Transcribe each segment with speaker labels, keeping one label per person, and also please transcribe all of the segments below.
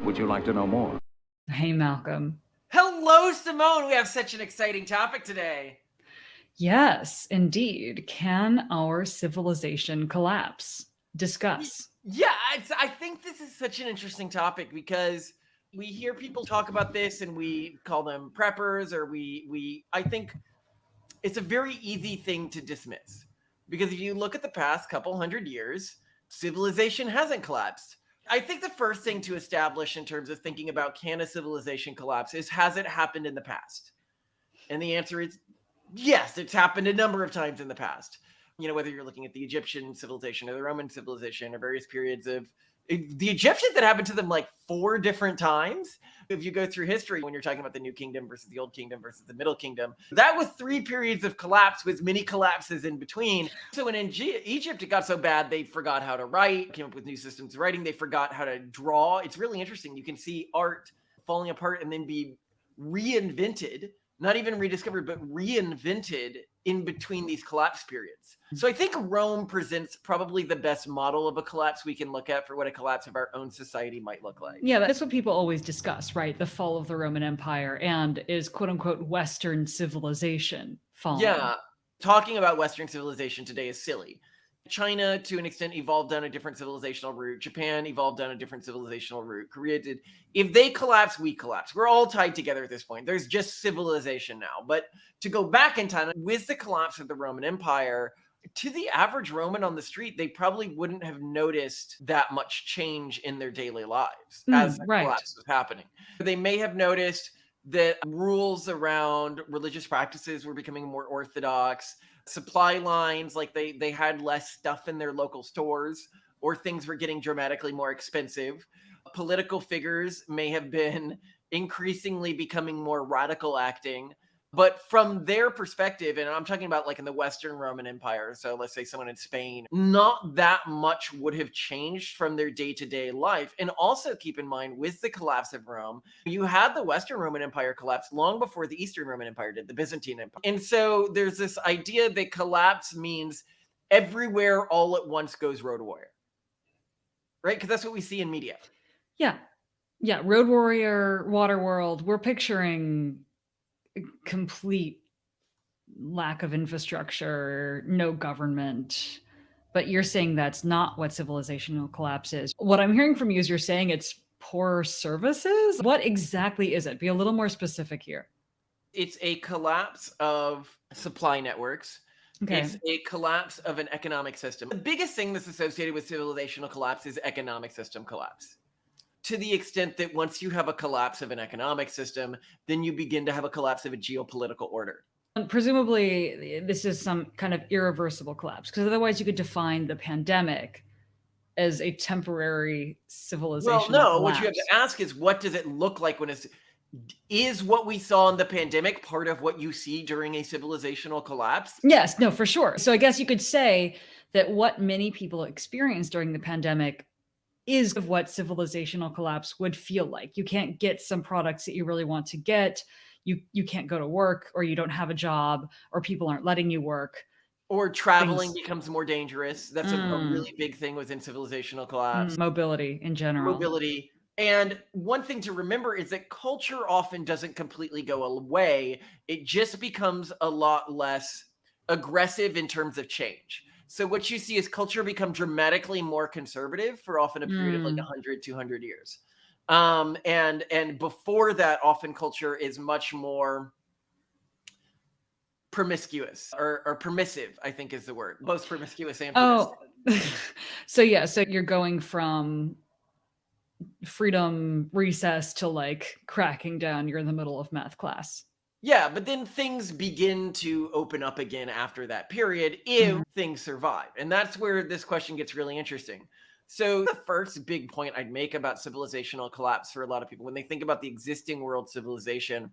Speaker 1: Would you like to know more?
Speaker 2: Hey, Malcolm.
Speaker 3: Hello, Simone. We have such an exciting topic today.
Speaker 2: Yes, indeed. Can our civilization collapse? Discuss.
Speaker 3: Yeah, I think this is such an interesting topic because we hear people talk about this and we call them preppers, or I think it's a very easy thing to dismiss because if you look at the past couple hundred years, civilization hasn't collapsed. I think the first thing to establish in terms of thinking about can a civilization collapse is, has it happened in the past? And the answer is yes, it's happened a number of times in the past. You know, whether you're looking at the Egyptian civilization or the Roman civilization or various periods of the Egyptians, that happened to them like 4 different times. If you go through history, when you're talking about the New Kingdom versus the Old Kingdom versus the Middle Kingdom, that was 3 periods of collapse with many collapses in between. So when in Egypt, it got so bad, they forgot how to write, came up with new systems of writing. They forgot how to draw. It's really interesting. You can see art falling apart and then be reinvented, not even rediscovered, but reinvented in between these collapse periods. So I think Rome presents probably the best model of a collapse we can look at for what a collapse of our own society might look like.
Speaker 2: Yeah, that's what people always discuss, right? The fall of the Roman Empire and is quote unquote Western civilization falling.
Speaker 3: Yeah, talking about Western civilization today is silly. China, to an extent, evolved down a different civilizational route. Japan evolved down a different civilizational route. Korea did. If they collapse, we collapse. We're all tied together at this point. There's just civilization now. But to go back in time, with the collapse of the Roman Empire, to the average Roman on the street, they probably wouldn't have noticed that much change in their daily lives as the collapse was happening. They may have noticed that rules around religious practices were becoming more orthodox. Supply lines, like they had less stuff in their local stores, or things were getting dramatically more expensive. Political figures may have been increasingly becoming more radical acting. But from their perspective, and I'm talking about like in the Western Roman Empire, so let's say someone in Spain, not that much would have changed from their day-to-day life. And also keep in mind, with the collapse of Rome, you had the Western Roman Empire collapse long before the Eastern Roman Empire did, the Byzantine Empire. And so there's this idea that collapse means everywhere all at once goes road warrior, right? Because that's what we see in media.
Speaker 2: Yeah. Yeah. Road warrior, water world. We're picturing complete lack of infrastructure, no government. But you're saying that's not what civilizational collapse is. What I'm hearing from you is you're saying it's poor services. What exactly is it? Be a little more specific here.
Speaker 3: It's a collapse of supply networks.
Speaker 2: Okay.
Speaker 3: It's a collapse of an economic system. The biggest thing that's associated with civilizational collapse is economic system collapse. To the extent that once you have a collapse of an economic system, then you begin to have a collapse of a geopolitical order.
Speaker 2: And presumably, this is some kind of irreversible collapse, because otherwise you could define the pandemic as a temporary civilizational
Speaker 3: Well, no,
Speaker 2: collapse.
Speaker 3: what you have to ask is, what does it look like when is what we saw in the pandemic part of what you see during a civilizational collapse?
Speaker 2: Yes, no, for sure. So I guess you could say that what many people experienced during the pandemic is what civilizational collapse would feel like. You can't get some products that you really want to get. You can't go to work, or you don't have a job, or people aren't letting you work.
Speaker 3: Or traveling becomes more dangerous. That's a really big thing within civilizational collapse.
Speaker 2: Mobility in general.
Speaker 3: Mobility. And one thing to remember is that culture often doesn't completely go away. It just becomes a lot less aggressive in terms of change. So what you see is culture become dramatically more conservative for often a period of like 100, 200 years. And before that, often culture is much more promiscuous or permissive, I think is the word. Both promiscuous and permissive.
Speaker 2: So you're going from freedom recess to like cracking down. You're in the middle of math class.
Speaker 3: Yeah, but then things begin to open up again after that period if things survive. And that's where this question gets really interesting. So the first big point I'd make about civilizational collapse for a lot of people when they think about the existing world civilization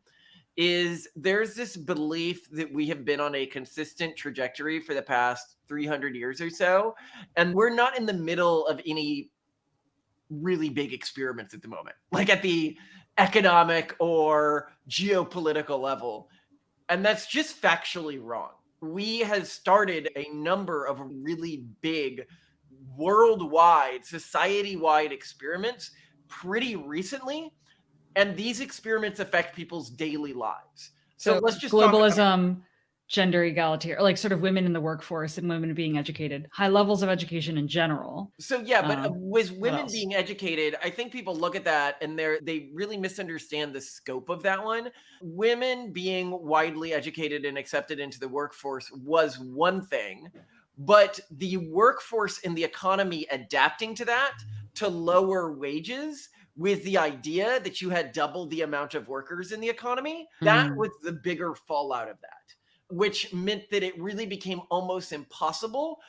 Speaker 3: is there's this belief that we have been on a consistent trajectory for the past 300 years or so, and we're not in the middle of any really big experiments at the moment, like at the economic or geopolitical level. And that's just factually wrong. We have started a number of really big worldwide, society-wide experiments pretty recently, and these experiments affect people's daily lives. So
Speaker 2: So
Speaker 3: let's just talk about.
Speaker 2: globalism, gender equality, or like sort of women in the workforce and women being educated, high levels of education in general.
Speaker 3: So yeah, but with
Speaker 2: What
Speaker 3: women
Speaker 2: else?
Speaker 3: being educated, I think people look at that and they really misunderstand the scope of that one. Women being widely educated and accepted into the workforce was one thing, but the workforce and the economy adapting to that to lower wages with the idea that you had double the amount of workers in the economy, that
Speaker 2: Mm.
Speaker 3: was the bigger fallout of that, which meant that it really became almost impossible.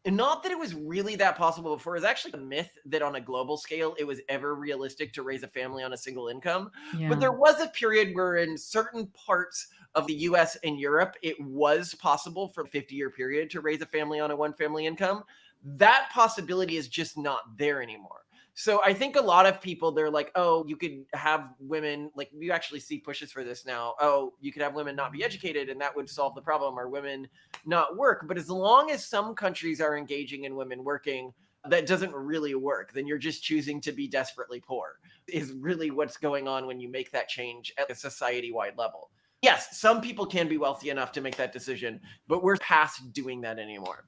Speaker 3: And not that it was really that possible before. It was actually a myth that on a global scale, it was ever realistic to raise a family on a single income. But
Speaker 2: Yeah.
Speaker 3: there was a period where in certain parts of the US and Europe, it was possible for a 50-year period to raise a family on a one family income. That possibility is just not there anymore. So I think a lot of people, they're like, oh, you could have women, like you actually see pushes for this now. Oh, you could have women not be educated and that would solve the problem, or women not work. But as long as some countries are engaging in women working, that doesn't really work. Then you're just choosing to be desperately poor, is really what's going on when you make that change at a society wide level. Yes, some people can be wealthy enough to make that decision, but we're past doing that anymore.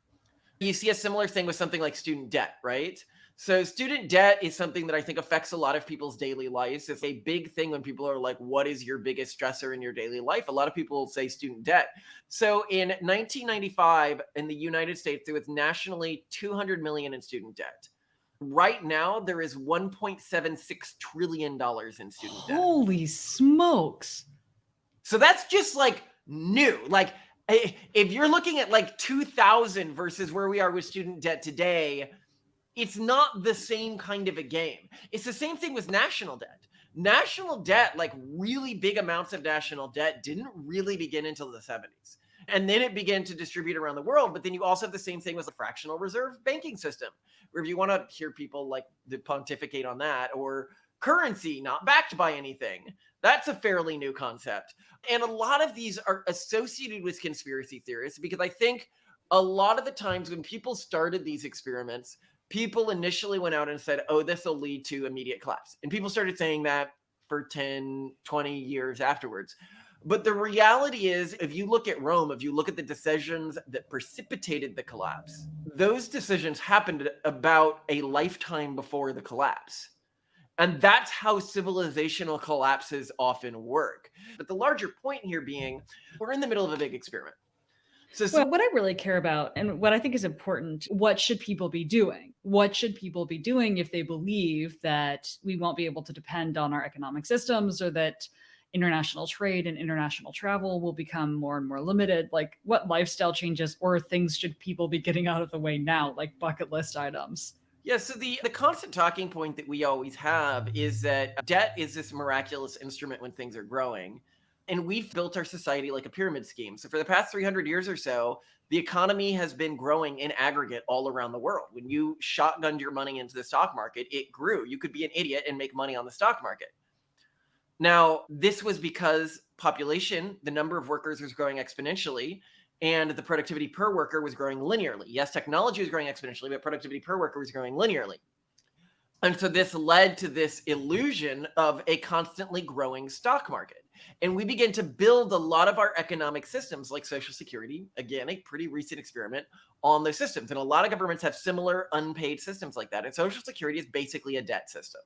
Speaker 3: You see a similar thing with something like student debt, right? So student debt is something that I think affects a lot of people's daily lives. It's a big thing when people are like, what is your biggest stressor in your daily life? A lot of people say student debt. So in 1995 in the United States, there was nationally 200 million in student debt. Right now, there is $1.76 trillion in student debt.
Speaker 2: Holy smokes.
Speaker 3: So that's just like new. Like if you're looking at like 2000 versus where we are with student debt today, it's not the same kind of a game. It's the same thing with national debt. National debt, like really big amounts of national debt, didn't really begin until the 70s. And then it began to distribute around the world. But then you also have the same thing with the fractional reserve banking system, where if you want to hear people like the pontificate on that, or currency not backed by anything, that's a fairly new concept. And a lot of these are associated with conspiracy theorists because I think a lot of the times when people started these experiments, people initially went out and said, oh, this will lead to immediate collapse. And people started saying that for 10, 20 years afterwards. But the reality is, if you look at Rome, if you look at the decisions that precipitated the collapse, those decisions happened about a lifetime before the collapse. And that's how civilizational collapses often work. But the larger point here being, we're in the middle of a big experiment.
Speaker 2: Well, what I really care about and what I think is important, what should people be doing? What should people be doing if they believe that we won't be able to depend on our economic systems or that international trade and international travel will become more and more limited? Like, what lifestyle changes or things should people be getting out of the way now, like bucket list items?
Speaker 3: Yeah, so the constant talking point that we always have is that debt is this miraculous instrument when things are growing. And we've built our society like a pyramid scheme. So for the past 300 years or so, the economy has been growing in aggregate all around the world. When you shotgunned your money into the stock market, it grew. You could be an idiot and make money on the stock market. Now, this was because population, the number of workers was growing exponentially, and the productivity per worker was growing linearly. Yes, technology was growing exponentially, but productivity per worker was growing linearly. And so this led to this illusion of a constantly growing stock market. And we began to build a lot of our economic systems like Social Security, again, a pretty recent experiment on those systems. And a lot of governments have similar unpaid systems like that. And Social Security is basically a debt system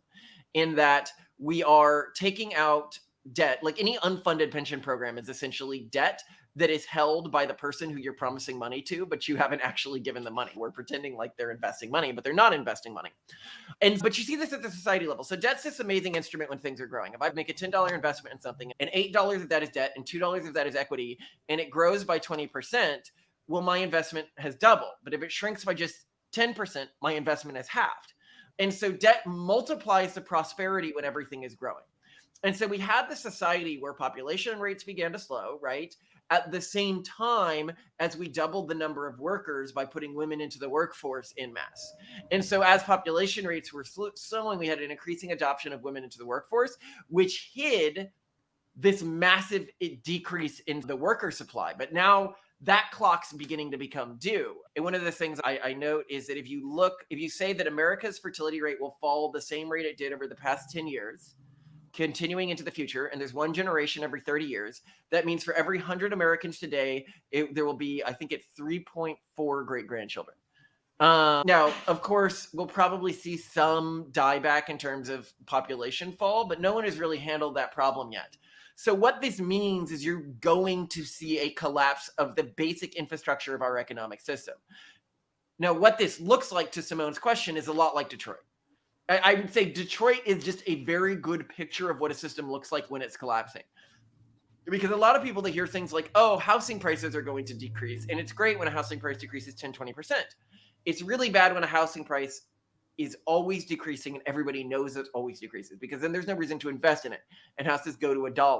Speaker 3: in that we are taking out debt, like any unfunded pension program is essentially debt that is held by the person who you're promising money to, but you haven't actually given them money. We're pretending like they're investing money, but they're not investing money. But you see this at the society level. So debt's this amazing instrument when things are growing. If I make a $10 investment in something and $8 of that is debt and $2 of that is equity, and it grows by 20%, well, my investment has doubled. But if it shrinks by just 10%, my investment has halved. And so debt multiplies the prosperity when everything is growing. And so we had the society where population rates began to slow, right? At the same time as we doubled the number of workers by putting women into the workforce in mass. And so as population rates were slowing, we had an increasing adoption of women into the workforce, which hid this massive decrease in the worker supply. But now that clock's beginning to become due. And one of the things I note is that if you say that America's fertility rate will fall the same rate it did over the past 10 years, continuing into the future, and there's one generation every 30 years, that means for every 100 Americans today, there will be, I think, 3.4 great-grandchildren. Now, of course, we'll probably see some dieback in terms of population fall, but no one has really handled that problem yet. So what this means is you're going to see a collapse of the basic infrastructure of our economic system. Now, what this looks like, to Simone's question, is a lot like Detroit. I would say Detroit is just a very good picture of what a system looks like when it's collapsing. Because a lot of people, they hear things like, oh, housing prices are going to decrease. And it's great when a housing price decreases 10, 20%. It's really bad when a housing price is always decreasing and everybody knows it always decreases, because then there's no reason to invest in it. And houses go to $1.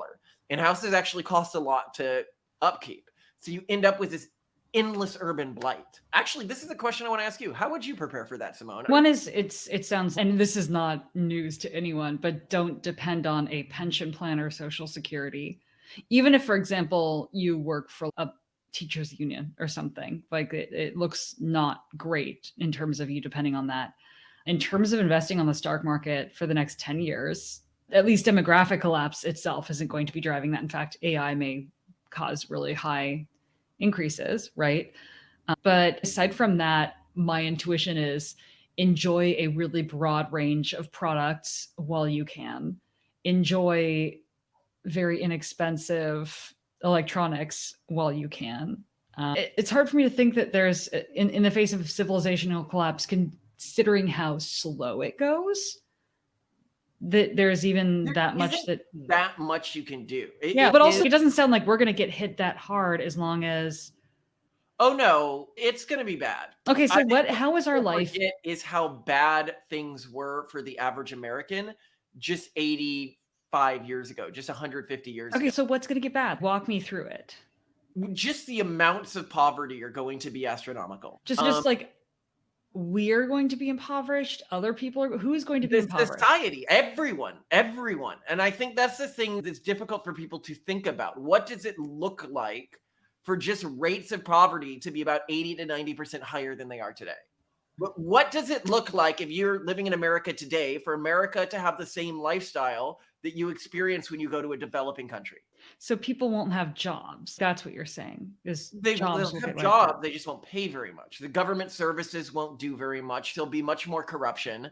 Speaker 3: And houses actually cost a lot to upkeep. So you end up with this endless urban blight. Actually, this is a question I want to ask you. How would you prepare for that, Simone?
Speaker 2: One is it sounds, and this is not news to anyone, but don't depend on a pension plan or social security. Even if, for example, you work for a teachers union or something, like it looks not great in terms of you depending on that. In terms of investing on the stock market for the next 10 years, at least demographic collapse itself isn't going to be driving that. In fact, AI may cause really high increases, right? But aside from that, my intuition is enjoy a really broad range of products while you can. Enjoy very inexpensive electronics while you can. It's hard for me to think that there's, in the face of civilizational collapse, considering how slow it goes, that there's even
Speaker 3: There
Speaker 2: that much
Speaker 3: isn't that much you can do.
Speaker 2: But also it doesn't sound like we're going to get hit that hard as long as.
Speaker 3: Oh no, it's going to be bad.
Speaker 2: Okay, so how is our life?
Speaker 3: Is how bad things were for the average American just 85 years ago, just 150 years ago.
Speaker 2: Okay, so what's going to get bad? Walk me through it.
Speaker 3: Just the amounts of poverty are going to be astronomical.
Speaker 2: Just like we're going to be impoverished. Other people are. Who's going to be impoverished?
Speaker 3: Society, everyone. And I think that's the thing that's difficult for people to think about. What does it look like for just rates of poverty to be about 80 to 90% higher than they are today? But what does it look like if you're living in America today, for America to have the same lifestyle that you experience when you go to a developing country?
Speaker 2: So people won't have jobs. That's what you're saying. Is
Speaker 3: they'll have jobs, they just won't pay very much. The government services won't do very much. There'll be much more corruption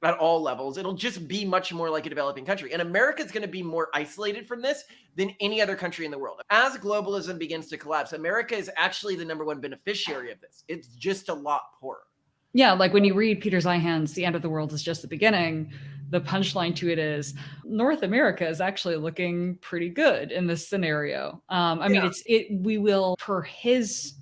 Speaker 3: at all levels. It'll just be much more like a developing country. And America's going to be more isolated from this than any other country in the world. As globalism begins to collapse, America is actually the #1 beneficiary of this. It's just a lot poorer.
Speaker 2: Yeah, like when you read Peter Zeihan's The End of the World is Just the Beginning, the punchline to it is North America is actually looking pretty good in this scenario. I mean, we will, per his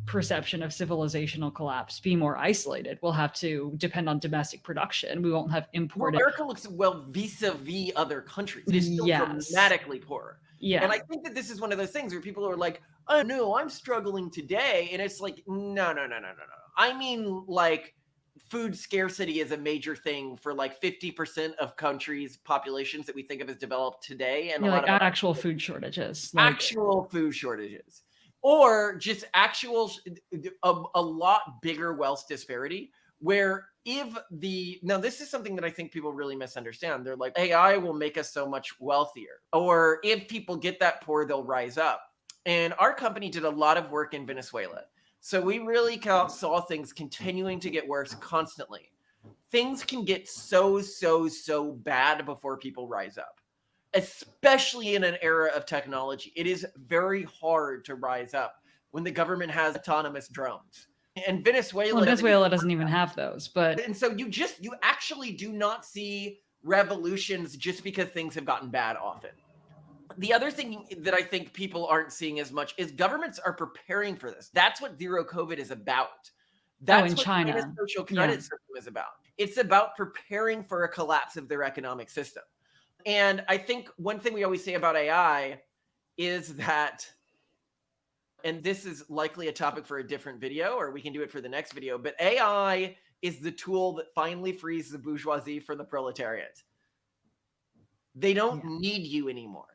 Speaker 2: perception of civilizational collapse, be more isolated. We'll have to depend on domestic production. We won't have imported.
Speaker 3: America looks well vis-a-vis other countries. It's still dramatically poorer.
Speaker 2: Yeah.
Speaker 3: And I think that this is one of those things where people are like, oh no, I'm struggling today. And it's like, no. I mean, like, food scarcity is a major thing for like 50% of countries' populations that we think of as developed today. And
Speaker 2: like actual food shortages.
Speaker 3: Actual food shortages. Or just actual, a lot bigger wealth disparity, where now this is something that I think people really misunderstand. They're like, AI will make us so much wealthier. Or if people get that poor, they'll rise up. And our company did a lot of work in Venezuela. So we really saw things continuing to get worse constantly. Things can get so bad before people rise up, especially in an era of technology. It is very hard to rise up when the government has autonomous drones. And Venezuela
Speaker 2: doesn't even have those.
Speaker 3: And so you actually do not see revolutions just because things have gotten bad often. The other thing that I think people aren't seeing as much is governments are preparing for this. That's what zero COVID is about. That's what China's social credit system is about. It's about preparing for a collapse of their economic system. And I think one thing we always say about AI is that, and this is likely a topic for a different video, or we can do it for the next video, but AI is the tool that finally frees the bourgeoisie from the proletariat. They don't need you anymore.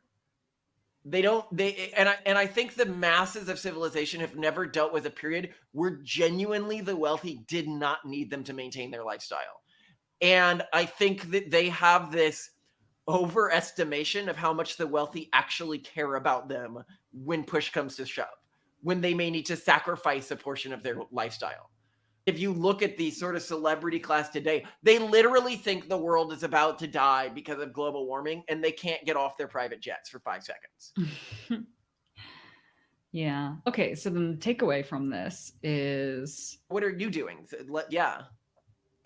Speaker 3: They don't they and I think the masses of civilization have never dealt with a period where genuinely the wealthy did not need them to maintain their lifestyle. And I think that they have this overestimation of how much the wealthy actually care about them when push comes to shove, when they may need to sacrifice a portion of their lifestyle. If you look at the sort of celebrity class today, they literally think the world is about to die because of global warming and they can't get off their private jets for 5 seconds.
Speaker 2: Yeah. Okay. So then the takeaway from this is
Speaker 3: What are you doing? Yeah.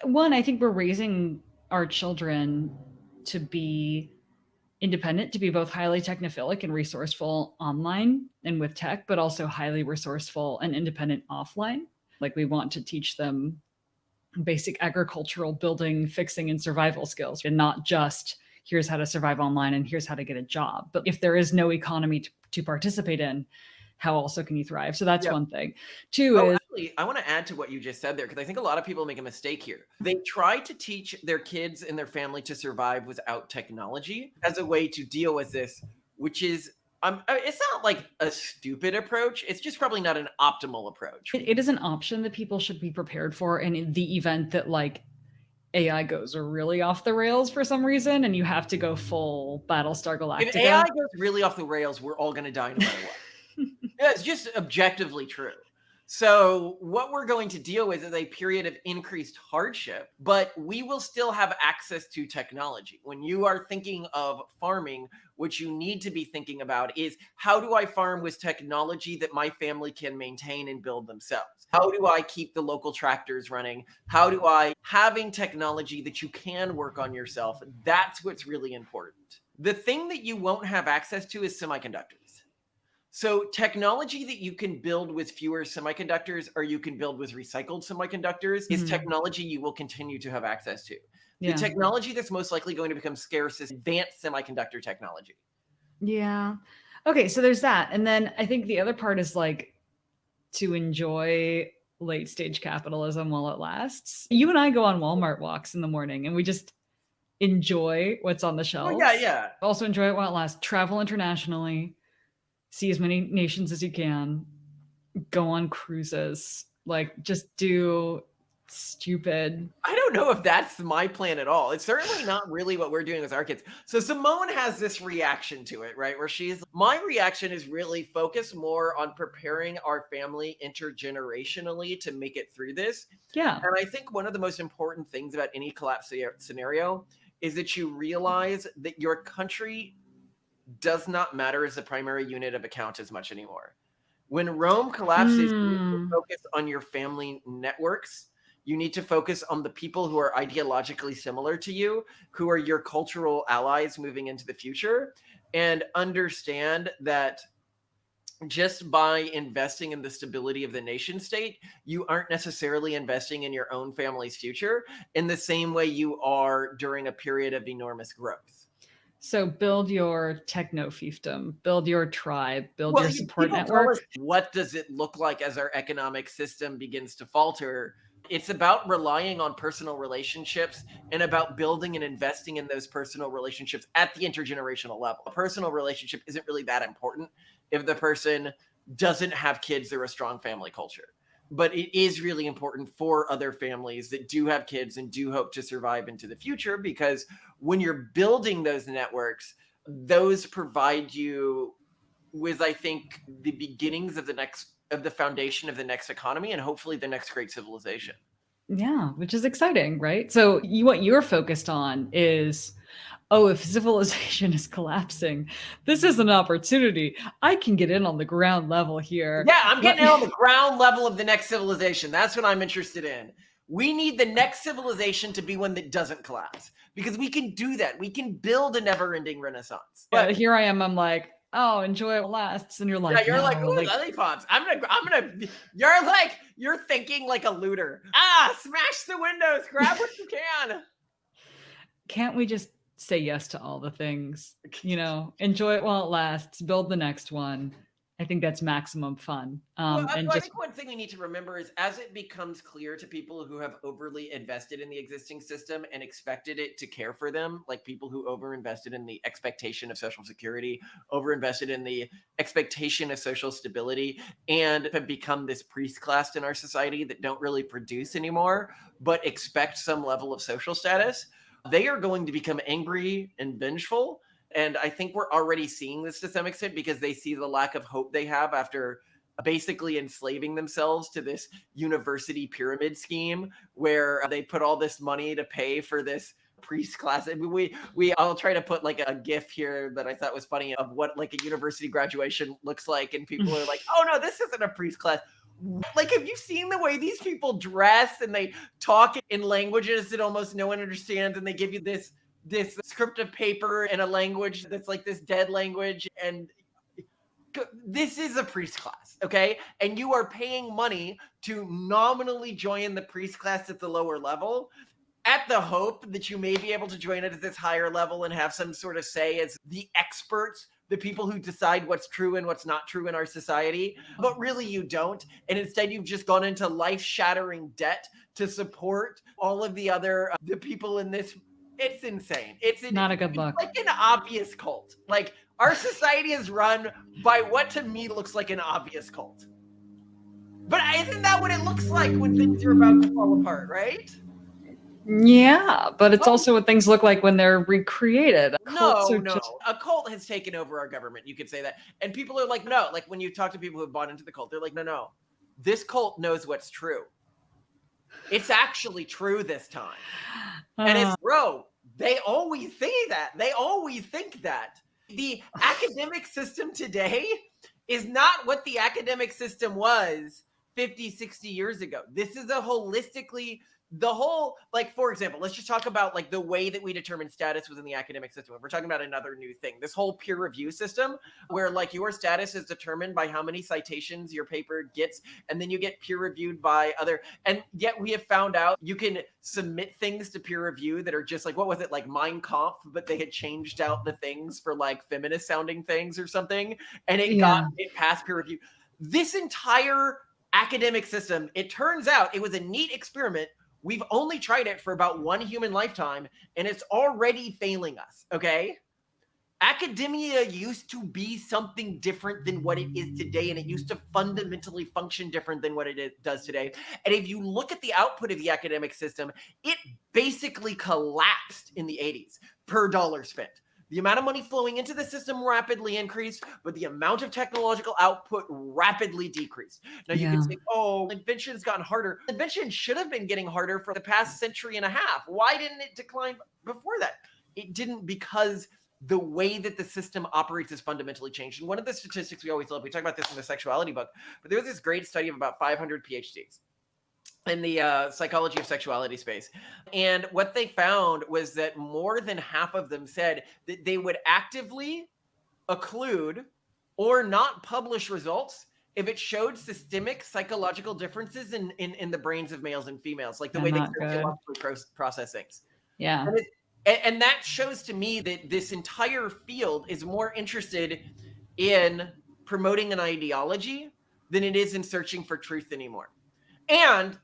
Speaker 2: one, I think we're raising our children to be independent, to be both highly technophilic and resourceful online and with tech, but also highly resourceful and independent offline. Like we want to teach them basic agricultural building, fixing, and survival skills, and not just here's how to survive online and here's how to get a job. But if there is no economy to participate in, how also can you thrive? So that's
Speaker 3: Yep.
Speaker 2: one thing. Two
Speaker 3: Oh,
Speaker 2: is
Speaker 3: actually, I want to add to what you just said there because I think a lot of people make a mistake here. They try to teach their kids and their family to survive without technology as a way to deal with this, which is it's not like a stupid approach. It's just probably not an optimal approach.
Speaker 2: it is an option that people should be prepared for. And in the event that like AI goes really off the rails for some reason, and you have to go full Battlestar
Speaker 3: If AI
Speaker 2: Galactica.
Speaker 3: goes really off the rails, we're all going to die no matter what. Yeah, it's just objectively true. So, what we're going to deal with is a period of increased hardship, but we will still have access to technology. When you are thinking of farming, what you need to be thinking about is how do I farm with technology that my family can maintain and build themselves? How do I keep the local tractors running? How do I having technology that you can work on yourself? That's what's really important. The thing that you won't have access to is semiconductors. So technology that you can build with fewer semiconductors or you can build with recycled semiconductors is technology you will continue to have access to. The
Speaker 2: Yeah.
Speaker 3: technology that's most likely going to become scarce is advanced semiconductor technology.
Speaker 2: Yeah. Okay, so there's that. And then I think the other part is like to enjoy late stage capitalism while it lasts. You and I go on Walmart walks in the morning and we just enjoy what's on the
Speaker 3: Oh,
Speaker 2: shelves.
Speaker 3: yeah.
Speaker 2: Also enjoy it while it lasts. Travel internationally, see as many nations as you can, go on cruises, like just do stupid.
Speaker 3: I don't know if that's my plan at all. It's certainly not really what we're doing with our kids. So Simone has this reaction to it, right? Where my reaction is really focused more on preparing our family intergenerationally to make it through this.
Speaker 2: Yeah.
Speaker 3: And I think one of the most important things about any collapse scenario is that you realize that your country does not matter as the primary unit of account as much anymore. When Rome collapses, you need to focus on your family networks. You need to focus on the people who are ideologically similar to you, who are your cultural allies moving into the future, and understand that just by investing in the stability of the nation state, you aren't necessarily investing in your own family's future in the same way you are during a period of enormous growth.
Speaker 2: So build your techno fiefdom, build your tribe, build your support
Speaker 3: People tell
Speaker 2: network.
Speaker 3: us, what does it look like as our economic system begins to falter? It's about relying on personal relationships and about building and investing in those personal relationships at the intergenerational level. A personal relationship isn't really that important if the person doesn't have kids or a strong family culture. But it is really important for other families that do have kids and do hope to survive into the future, because when you're building those networks, those provide you with, I think, the beginnings of the foundation of the next economy and hopefully the next great civilization.
Speaker 2: Yeah, which is exciting, right? So what you're focused on is, oh, if civilization is collapsing, this is an opportunity. I can get in on the ground level here.
Speaker 3: Yeah, I'm getting in on the ground level of the next civilization. That's what I'm interested in. We need the next civilization to be one that doesn't collapse, because we can do that. We can build a never-ending renaissance.
Speaker 2: But here I am, I'm like, oh, enjoy it lasts. And you're like,
Speaker 3: yeah, you're like,
Speaker 2: no,
Speaker 3: ooh, lollipops. You're thinking like a looter. Smash the windows, grab what you can.
Speaker 2: Can't we just say yes to all the things? Enjoy it while it lasts, build the next one, I think that's maximum fun.
Speaker 3: Well,
Speaker 2: And
Speaker 3: I
Speaker 2: just
Speaker 3: think one thing we need to remember is as it becomes clear to people who have overly invested in the existing system and expected it to care for them, like people who overinvested in the expectation of Social Security, overinvested in the expectation of social stability, and have become this priest class in our society that don't really produce anymore, but expect some level of social status, they are going to become angry and vengeful. And I think we're already seeing this to some extent because they see the lack of hope they have after basically enslaving themselves to this university pyramid scheme where they put all this money to pay for this priest class. I mean, I'll try to put like a gif here that I thought was funny of what like a university graduation looks like, and people are like, "Oh no, this isn't a priest class." Like, have you seen the way these people dress and they talk in languages that almost no one understands, and they give you this script of paper in a language that's like this dead language, and this is a priest class, okay? And you are paying money to nominally join the priest class at the lower level at the hope that you may be able to join it at this higher level and have some sort of say as the experts, the people who decide what's true and what's not true in our society. But really, you don't. And instead, you've just gone into life shattering debt to support all of the other the people in this. It's insane. It's
Speaker 2: not a good look.
Speaker 3: like an obvious cult. Like, our society is run by what to me looks like an obvious cult. But isn't that what it looks like when things are about to fall apart, right?
Speaker 2: Yeah, but it's
Speaker 3: Oh,
Speaker 2: also what things look like when they're recreated. Cults are
Speaker 3: no.
Speaker 2: just
Speaker 3: A cult has taken over our government. You could say that. And people are like, no. Like, when you talk to people who have bought into the cult, they're like, no. This cult knows what's true. It's actually true this time. And it's, bro, they always say that. They always think that. The academic system today is not what the academic system was 50, 60 years ago. This is a holistically, the whole, like, for example, let's just talk about like the way that we determine status within the academic system. If we're talking about another new thing, this whole peer review system where like your status is determined by how many citations your paper gets, and then you get peer reviewed by other, and yet we have found out you can submit things to peer review that are just like, what was it, like Mein Kampf, but they had changed out the things for like feminist sounding things or something, and it passed peer review. This entire academic system, it turns out it was a neat experiment. We've only tried it for about one human lifetime, and it's already failing us, okay? Academia used to be something different than what it is today, and it used to fundamentally function different than what it does today. And if you look at the output of the academic system, it basically collapsed in the 80s per dollar spent. The amount of money flowing into the system rapidly increased, but the amount of technological output rapidly decreased. Now you can say, oh, invention's gotten harder. Invention should have been getting harder for the past century and a half. Why didn't it decline before that? It didn't, because the way that the system operates is fundamentally changed. And one of the statistics we always love, we talk about this in the sexuality book, but there was this great study of about 500 PhDs in the psychology of sexuality space. And what they found was that more than half of them said that they would actively occlude or not publish results if it showed systemic psychological differences in the brains of males and females, like the way they sociologically process things.
Speaker 2: Yeah.
Speaker 3: And that shows to me that this entire field is more interested in promoting an ideology than it is in searching for truth anymore. And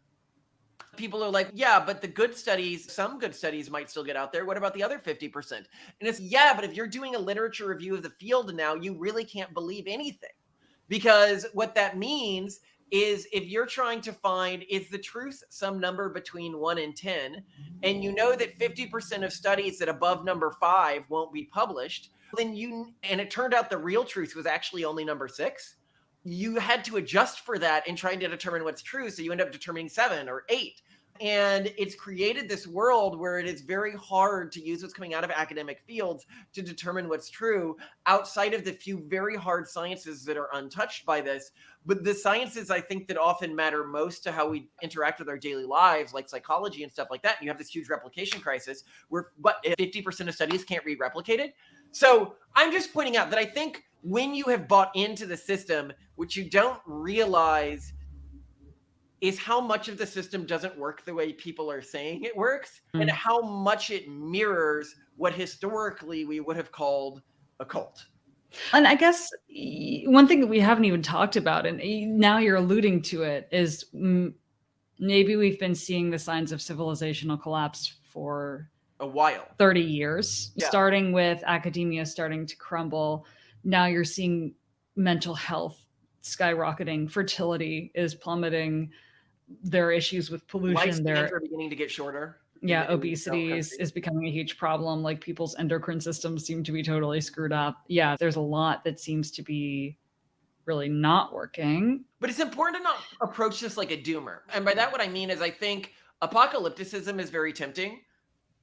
Speaker 3: people are like, yeah, but the good studies, some good studies might still get out there. What about the other 50%? And it's, yeah, but if you're doing a literature review of the field now, you really can't believe anything. Because what that means is if you're trying to find, is the truth some number between 1 and 10, and you know that 50% of studies that above number 5 won't be published, then and it turned out the real truth was actually only number 6, you had to adjust for that in trying to determine what's true. So you end up determining 7 or 8. And it's created this world where it is very hard to use what's coming out of academic fields to determine what's true outside of the few very hard sciences that are untouched by this. But the sciences, I think, that often matter most to how we interact with our daily lives, like psychology and stuff like that, and you have this huge replication crisis where 50% of studies can't be replicated. So I'm just pointing out that I think when you have bought into the system, what you don't realize is how much of the system doesn't work the way people are saying it works, and how much it mirrors what historically we would have called a cult.
Speaker 2: And I guess one thing that we haven't even talked about, and now you're alluding to it, is maybe we've been seeing the signs of civilizational collapse for
Speaker 3: A while.
Speaker 2: 30 years,
Speaker 3: Yeah.
Speaker 2: starting with academia starting to crumble. Now you're seeing mental health skyrocketing, fertility is plummeting. There are issues with pollution.
Speaker 3: Lifespans are beginning to get shorter.
Speaker 2: Yeah, obesity is becoming a huge problem. Like people's endocrine systems seem to be totally screwed up. Yeah, there's a lot that seems to be really not working.
Speaker 3: But it's important to not approach this like a doomer. And by that, what I mean is I think apocalypticism is very tempting,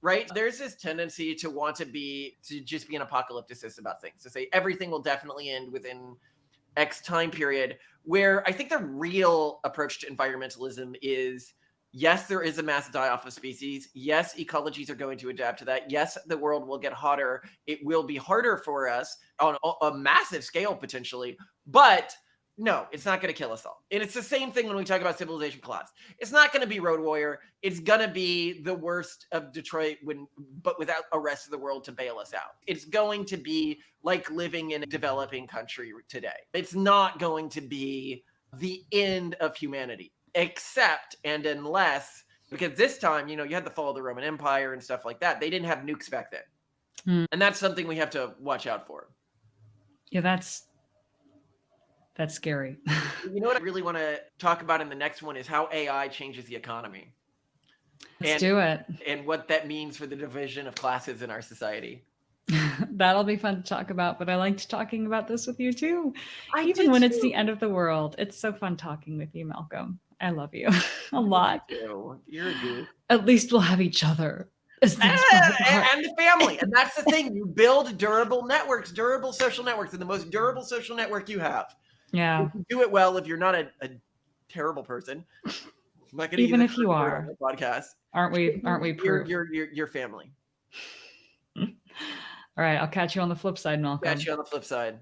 Speaker 3: right? There's this tendency to want to just be an apocalypticist about things, to say everything will definitely end within X time period, where I think the real approach to environmentalism is, yes, there is a mass die-off of species. Yes, ecologies are going to adapt to that. Yes, the world will get hotter. It will be harder for us on a massive scale, potentially. But no, it's not going to kill us all. And it's the same thing when we talk about civilization collapse. It's not going to be Road Warrior. It's going to be the worst of Detroit, but without a rest of the world to bail us out. It's going to be like living in a developing country today. It's not going to be the end of humanity, except and unless, because this time, you had the fall of the Roman Empire and stuff like that. They didn't have nukes back then. And that's something we have to watch out for.
Speaker 2: Yeah, that's scary.
Speaker 3: You know what I really want to talk about in the next one is how AI changes the economy.
Speaker 2: Let's do it.
Speaker 3: And what that means for the division of classes in our society.
Speaker 2: That'll be fun to talk about, but I liked talking about this with you too.
Speaker 3: Even
Speaker 2: when it's the end of the world. It's so fun talking with you, Malcolm. I love you a lot.
Speaker 3: You're a goof.
Speaker 2: At least we'll have each other.
Speaker 3: And the family. And that's the thing. You build durable networks, durable social networks, and the most durable social network you have.
Speaker 2: Yeah.
Speaker 3: You do it well if you're not a terrible person. I'm not gonna
Speaker 2: even if you are.
Speaker 3: Podcast.
Speaker 2: Aren't we proof?
Speaker 3: Your family.
Speaker 2: All right. I'll catch you on the flip side, Malcolm.
Speaker 3: Catch you on the flip side.